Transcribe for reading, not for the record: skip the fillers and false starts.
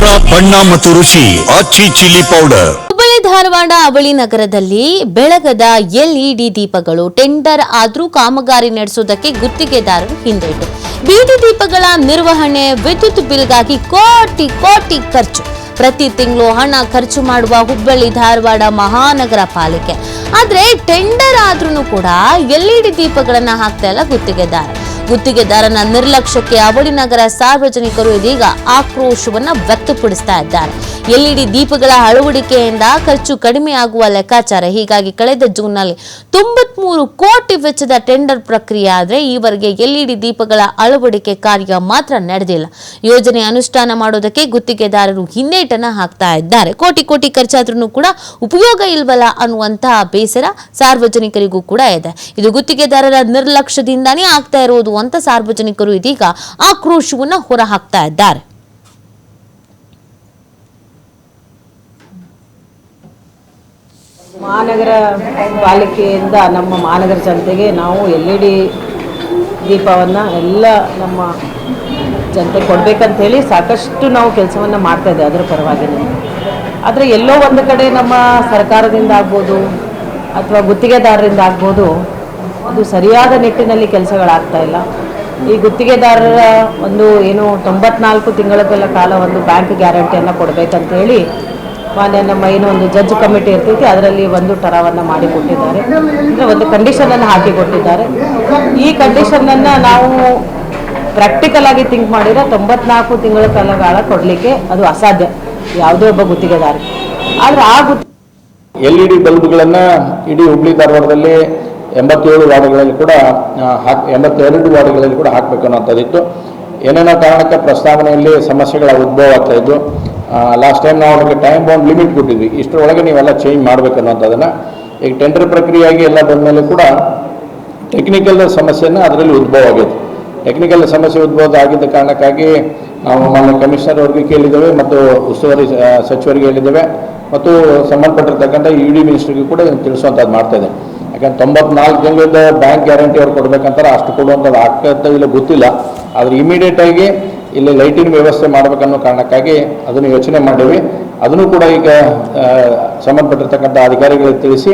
ಖಾರ ಬಣ್ಣ ಮತ್ತು ರುಚಿ ಆಚಿ ಚಿಲ್ಲಿ ಪೌಡರ್. ಹುಬ್ಬಳ್ಳಿ ಧಾರವಾಡ ಅವಳಿ ನಗರದಲ್ಲಿ ಬೆಳಗದ ಎಲ್ಇಡಿ ದೀಪಗಳು ಟೆಂಡರ್ ಆದ್ರೂ ಕಾಮಗಾರಿ ನಡೆಸುವುದಕ್ಕೆ ಗುತ್ತಿಗೆದಾರರು ಹಿಂದೇಟು. ಬೀದಿ ದೀಪಗಳ ನಿರ್ವಹಣೆ, ವಿದ್ಯುತ್ ಬಿಲ್ಗಾಗಿ ಕೋಟಿ ಕೋಟಿ ಖರ್ಚು. ಪ್ರತಿ ತಿಂಗಳು ಹಣ ಖರ್ಚು ಮಾಡುವ ಹುಬ್ಬಳ್ಳಿ ಧಾರವಾಡ ಮಹಾನಗರ ಪಾಲಿಕೆ. ಆದ್ರೆ ಟೆಂಡರ್ ಆದ್ರೂ ಕೂಡ ಎಲ್ಇಡಿ ದೀಪಗಳನ್ನ ಹಾಕ್ತಾ ಇಲ್ಲ ಗುತ್ತಿಗೆದಾರನ ನಿರ್ಲಕ್ಷ್ಯಕ್ಕೆ ಅವಳಿ ನಗರ ಸಾರ್ವಜನಿಕರು ಇದೀಗ ಆಕ್ರೋಶವನ್ನ ವ್ಯಕ್ತಪಡಿಸ್ತಾ ಇದ್ದಾರೆ. ಎಲ್ಇಡಿ ದೀಪಗಳ ಅಳವಡಿಕೆಯಿಂದ ಖರ್ಚು ಕಡಿಮೆಯಾಗುವ ಲೆಕ್ಕಾಚಾರ. ಹೀಗಾಗಿ ಕಳೆದ ಜೂನ್ನಲ್ಲಿ 93 ಕೋಟಿ ವೆಚ್ಚದ ಟೆಂಡರ್ ಪ್ರಕ್ರಿಯೆ ಆದರೆ ಈವರೆಗೆ ಎಲ್ಇಡಿ ದೀಪಗಳ ಅಳವಡಿಕೆ ಕಾರ್ಯ ಮಾತ್ರ ನಡೆದಿಲ್ಲ. ಯೋಜನೆ ಅನುಷ್ಠಾನ ಮಾಡೋದಕ್ಕೆ ಗುತ್ತಿಗೆದಾರರು ಹಿನ್ನೆಟನ್ನ ಹಾಕ್ತಾ ಇದ್ದಾರೆ. ಕೋಟಿ ಕೋಟಿ ಖರ್ಚಾದ್ರೂ ಕೂಡ ಉಪಯೋಗ ಇಲ್ವಲ್ಲ ಅನ್ನುವಂತಹ ಬೇಸರ ಸಾರ್ವಜನಿಕರಿಗೂ ಕೂಡ ಇದೆ. ಇದು ಗುತ್ತಿಗೆದಾರರ ನಿರ್ಲಕ್ಷ್ಯದಿಂದಾನೇ ಆಗ್ತಾ ಇರೋದು ಅಂತ ಸಾರ್ವಜನಿಕರು ಇದೀಗ ಆಕ್ರೋಶವನ್ನ ಹೊರಹಾಕ್ತಾ ಇದ್ದಾರೆ. ಮಹಾನಗರ ಪಾಲಿಕೆಯಿಂದ ನಮ್ಮ ಮಹಾನಗರ ಜನತೆಗೆ ನಾವು ಎಲ್ಇಡಿ ದೀಪವನ್ನು ಎಲ್ಲ ನಮ್ಮ ಜನತೆಗೆ ಕೊಡಬೇಕಂತೇಳಿ ಸಾಕಷ್ಟು ನಾವು ಕೆಲಸವನ್ನು ಮಾಡ್ತಾಯಿದ್ದೇವೆ ಅದರ ಪರವಾಗಿ. ಆದರೆ ಎಲ್ಲೋ ಒಂದು ಕಡೆ ನಮ್ಮ ಸರ್ಕಾರದಿಂದ ಆಗ್ಬೋದು ಅಥವಾ ಗುತ್ತಿಗೆದಾರರಿಂದ ಆಗ್ಬೋದು ಅದು ಸರಿಯಾದ ನಿಟ್ಟಿನಲ್ಲಿ ಕೆಲಸಗಳಾಗ್ತಾ ಇಲ್ಲ. ಈ ಗುತ್ತಿಗೆದಾರರ ಒಂದು ಏನು 94 ತಿಂಗಳ ಕಾಲ ಒಂದು ಬ್ಯಾಂಕ್ ಗ್ಯಾರಂಟಿಯನ್ನು ಕೊಡಬೇಕಂತೇಳಿ ಮಾನ್ಯ ನಮ್ಮ ಏನು ಒಂದು ಜಡ್ಜ್ ಕಮಿಟಿ ಇರ್ತೈತಿ ಅದರಲ್ಲಿ ಒಂದು ಟರಾವನ್ನು ಮಾಡಿಕೊಟ್ಟಿದ್ದಾರೆ, ಅಂದರೆ ಒಂದು ಕಂಡೀಷನನ್ನು ಹಾಕಿಕೊಟ್ಟಿದ್ದಾರೆ. ಈ ಕಂಡೀಷನನ್ನು ನಾವು ಪ್ರಾಕ್ಟಿಕಲ್ ಆಗಿ ಥಿಂಕ್ ಮಾಡಿದರೆ 94 ತಿಂಗಳ ಕಾಲ ಕೊಡಲಿಕ್ಕೆ ಅದು ಅಸಾಧ್ಯ ಯಾವುದೇ ಒಬ್ಬ ಗುತ್ತಿಗೆದಾರ. ಆದರೆ ಆ ಎಲ್ಇಡಿ ಬಲ್ಬ್ಗಳನ್ನು ಇಡೀ ಹುಬ್ಬಳ್ಳಿ ಧಾರವಾಡದಲ್ಲಿ 87 ವಾರ್ಡ್ಗಳಲ್ಲಿ ಕೂಡ 82 ವಾರ್ಡ್ಗಳಲ್ಲಿ ಕೂಡ ಹಾಕಬೇಕು ಅನ್ನೋಂಥದ್ದಿತ್ತು. ಏನೇನೋ ಕಾರಣಕ್ಕೆ ಪ್ರಸ್ತಾವನೆಯಲ್ಲಿ ಸಮಸ್ಯೆಗಳ ಉದ್ಭವ ಆಗ್ತಾ ಇದ್ದು ಲಾಸ್ಟ್ ಟೈಮ್ ನಾವು ಅದಕ್ಕೆ ಟೈಮ್ ಬೌಂಡ್ ಲಿಮಿಟ್ ಕೊಟ್ಟಿದ್ವಿ, ಇಷ್ಟರೊಳಗೆ ನೀವೆಲ್ಲ ಚೇಂಜ್ ಮಾಡಬೇಕು ಅನ್ನೋಂಥದ್ದನ್ನು. ಈಗ ಟೆಂಡರ್ ಪ್ರಕ್ರಿಯೆಯಾಗಿ ಎಲ್ಲ ಬಂದಮೇಲೆ ಕೂಡ ಟೆಕ್ನಿಕಲ್ ಸಮಸ್ಯೆನ ಅದರಲ್ಲಿ ಉದ್ಭವ ಆಗಿದೆ. ಟೆಕ್ನಿಕಲ್ ಸಮಸ್ಯೆ ಉದ್ಭವ ಆಗಿದ್ದ ಕಾರಣಕ್ಕಾಗಿ ನಾವು ಮಾನ್ಯ ಕಮಿಷನರ್ ಅವ್ರಿಗೆ ಕೇಳಿದ್ದೇವೆ ಮತ್ತು ಉಸ್ತುವಾರಿ ಸಚಿವರಿಗೆ ಹೇಳಿದ್ದೇವೆ ಮತ್ತು ಸಂಬಂಧಪಟ್ಟಿರ್ತಕ್ಕಂಥ ಇಡಿ ಮಿನಿಸ್ಟ್ರಿಗೆ ಕೂಡ ತಿಳಿಸುವಂಥದ್ದು ಮಾಡ್ತಾಯಿದೆ. ಯಾಕಂದ್ರೆ 94 ತಿಂಗಳದ ಬ್ಯಾಂಕ್ ಗ್ಯಾರಂಟಿ ಅವ್ರು ಕೊಡಬೇಕಂತಾರೆ, ಅಷ್ಟು ಕೊಡುವಂಥದ್ದು ಆಗ್ತಾ ಇಲ್ಲ ಗೊತ್ತಿಲ್ಲ. ಆದರೆ ಇಮಿಡಿಯೇಟಾಗಿ ಇಲ್ಲಿ ಲೈಟಿಂಗ್ ವ್ಯವಸ್ಥೆ ಮಾಡಬೇಕನ್ನೋ ಕಾರಣಕ್ಕಾಗಿ ಅದನ್ನು ಯೋಚನೆ ಮಾಡೀವಿ. ಅದನ್ನು ಕೂಡ ಈಗ ಸಂಬಂಧಪಟ್ಟಿರ್ತಕ್ಕಂಥ ಅಧಿಕಾರಿಗಳಿಗೆ ತಿಳಿಸಿ